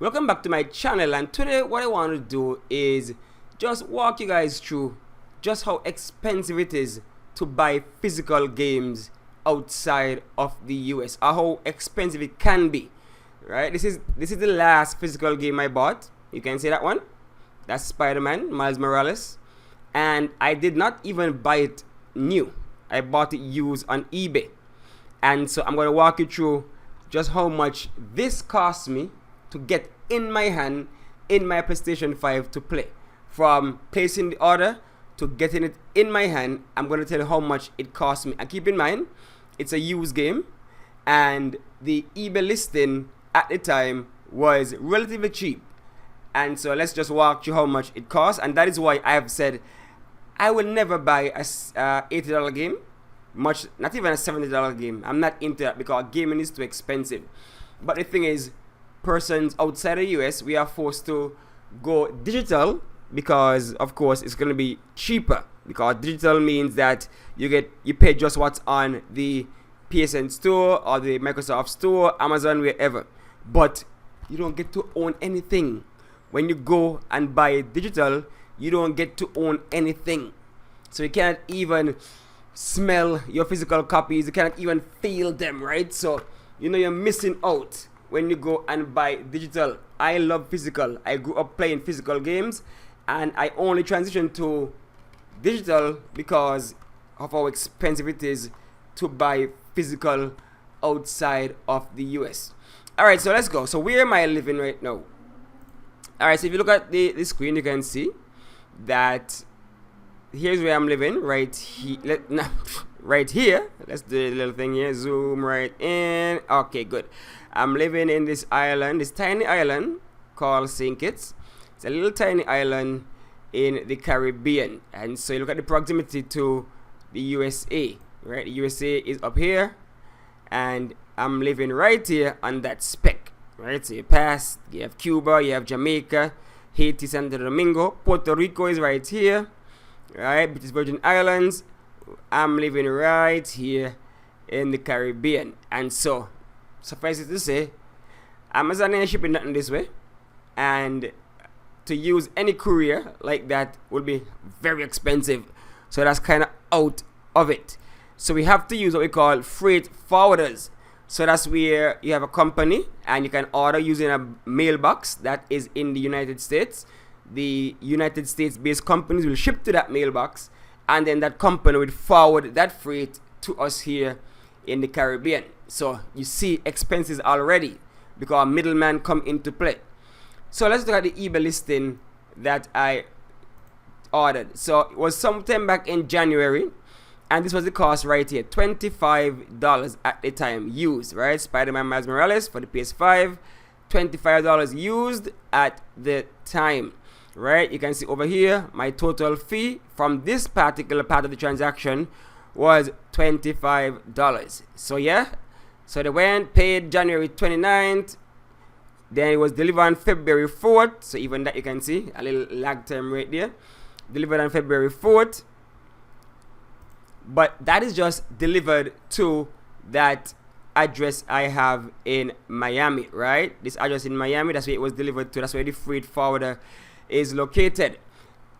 Welcome back to my channel, and today what I want to do is just walk you guys through just how expensive it is to buy physical games outside of the US, or how expensive it can be. Right? This is the last physical game I bought. You can see that one. That's Spider-Man, Miles Morales. And I did not even buy it new. I bought it used on eBay. And so I'm going to walk you through just how much this cost me to get in my hand in my PlayStation 5 to play. From placing the order to getting it in my hand, I'm going to tell you how much it cost me. And keep in mind, it's a used game, and the eBay listing at the time was relatively cheap. And so let's just walk through how much it costs. And that is why I have said I will never buy a $80 game, not even a $70 game. I'm not into that because gaming is too expensive. But the thing is, persons outside the US, we are forced to go digital because, of course, it's going to be cheaper. Because digital means that you pay just what's on the PSN store or the Microsoft store, Amazon, wherever. But you don't get to own anything. When you go and buy digital, you don't get to own anything. So you can't even smell your physical copies. You cannot even feel them, right? So you're missing out when you go and buy digital. I love physical. I grew up playing physical games, and I only transitioned to digital because of how expensive it is to buy physical outside of the US. Alright, so let's go. So where am I living right now? Alright, so if you look at the screen, you can see that here's where I'm living, right here. Right here. Let's do a little thing here. Zoom right in. Okay, good. I'm living in this island, this tiny island called St. Kitts. It's a little tiny island in the Caribbean. And so you look at the proximity to the USA, right? The USA is up here, and I'm living right here on that speck, right? So you pass, you have Cuba, you have Jamaica, Haiti, Santo Domingo. Puerto Rico is right here, right? British Virgin Islands. I'm living right here in the Caribbean. And so, suffice it to say, Amazon ain't shipping nothing this way. And to use any courier like that would be very expensive. So that's kind of out of it. So we have to use what we call freight forwarders. So that's where you have a company and you can order using a mailbox that is in the United States. The United States based companies will ship to that mailbox, and then that company will forward that freight to us here in the Caribbean. So you see expenses already because a middleman come into play. So let's look at the eBay listing that I ordered. So it was sometime back in January, and this was the cost right here, $25 at the time used, right? Spider-Man Miles Morales for the PS5, $25 used at the time, right? You can see over here, my total fee from this particular part of the transaction was $25. So yeah, so they went, paid January 29th, then it was delivered on February 4th. So even that you can see, a little lag time right there. Delivered on February 4th. But that is just delivered to that address I have in Miami, right? This address in Miami, that's where it was delivered to. That's where the freight forwarder is located.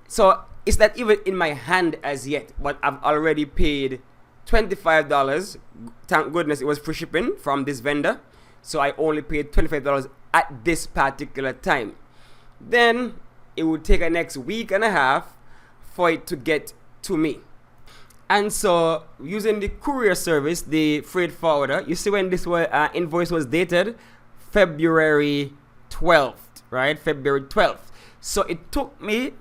So it's not even in my hand as yet, but I've already paid $25. Thank goodness it was free shipping from this vendor. So I only paid $25 at this particular time. Then it would take a next week and a half for it to get to me. And so using the courier service, the freight forwarder, you see when this invoice was dated, February 12th, right? February 12th. So it took me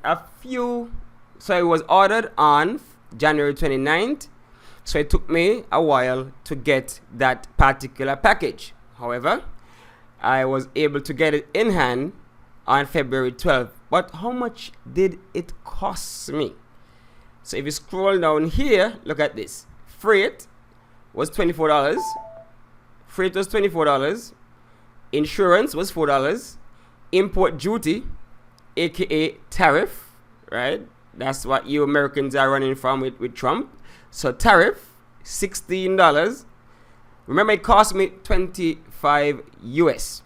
so it was ordered on January 29th. So it took me a while to get that particular package. However, I was able to get it in hand on February 12th. But how much did it cost me? So if you scroll down here, look at this. Freight was $24. Freight was $24. Insurance was $4. Import duty, aka tariff, right? That's what you Americans are running from with Trump. So tariff, $16. Remember, it cost me $25 US.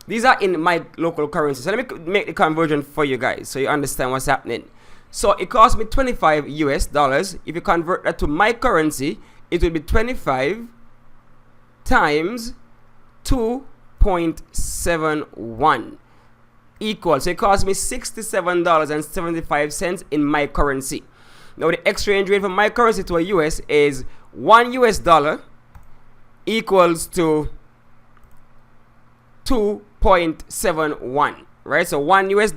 These are in my local currency. So let me make the conversion for you guys so you understand what's happening. So it cost me 25 US dollars. If you convert that to my currency, it will be 25 times 2.71 equal. So it cost me $67.75 in my currency. Now the exchange rate from my currency to a US is $1 US equals to 2.71, right? So $1 US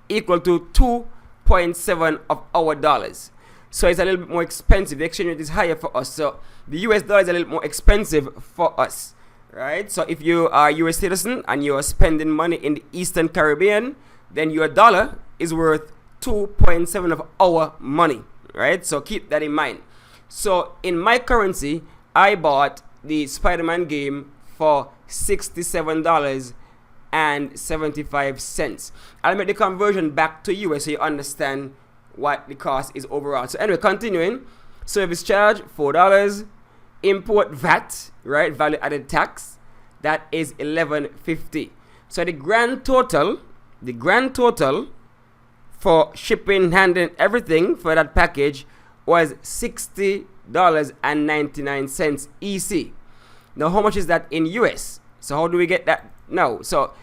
equal to 2.7 of our dollars. So it's a little bit more expensive. The exchange rate is higher for us. So the US dollar is a little more expensive for us, right? So if you are a US citizen and you are spending money in the Eastern Caribbean, then your dollar is worth 2.7 of our money, right? So keep that in mind. So in my currency, I bought the Spider-Man game for $67.75. I'll make the conversion back to US so you understand what the cost is overall. So anyway, continuing. Service charge $4. Import VAT, right? Value added tax, that is $11.50. So the grand total for shipping, handling, everything for that package was $60.99 EC. Now how much is that in US? So how do we get that now? So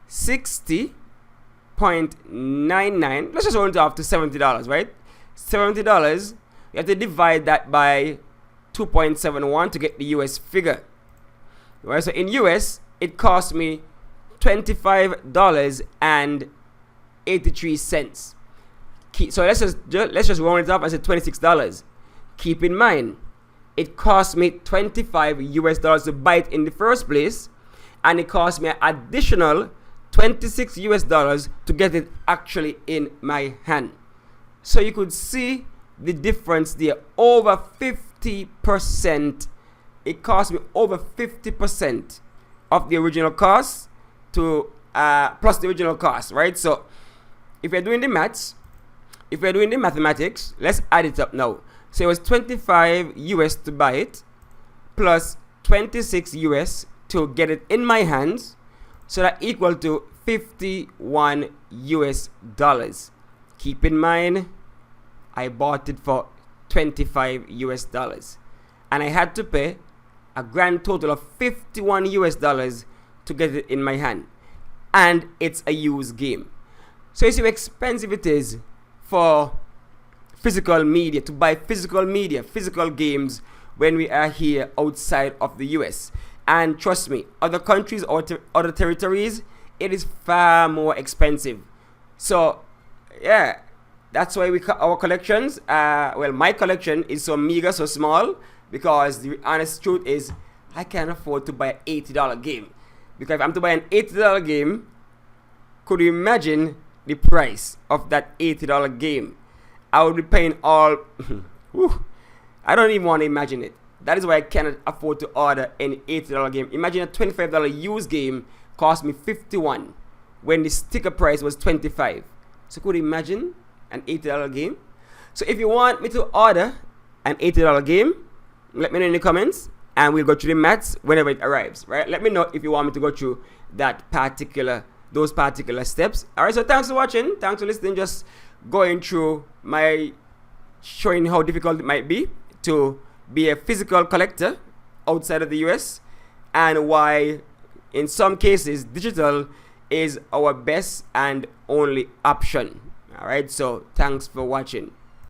60.99, let's just round it off to $70, right? $70, you have to divide that by 2.71 to get the US figure. Right? So in US, it cost me $25.83. So let's just round it up and say $26. Keep in mind, it cost me $25 US to buy it in the first place, and it cost me an additional $26 US to get it actually in my hand. So you could see the difference there. Over 50%. It cost me over 50% of the original cost to plus the original cost, right? So if we're doing the maths, if we're doing the mathematics, let's add it up now. So it was 25 US to buy it, plus 26 US to get it in my hands. So that equal to $51 US. Keep in mind, I bought it for 25 US dollars. And I had to pay a grand total of $51 US to get it in my hand. And it's a used game. So you see how expensive it is for physical media, to buy physical media, physical games when we are here outside of the US. And trust me, other countries or other territories, it is far more expensive. So yeah, that's why our collections, well, my collection is so meager, so small, because the honest truth is I can't afford to buy an $80 game. Because if I'm to buy an $80 game, could you imagine the price of that $80 game? I would be paying all I don't even want to imagine it. That is why I cannot afford to order any $80 game. Imagine a $25 used game cost me $51 when the sticker price was $25. So could you imagine an $80 game? So if you want me to order an $80 game, let me know in the comments and we'll go through the maths whenever it arrives, right? Let me know if you want me to go through those particular steps. Alright, so thanks for watching, thanks for listening. Just going through my showing how difficult it might be to be a physical collector outside of the US, and why in some cases digital is our best and only option. Alright, so thanks for watching.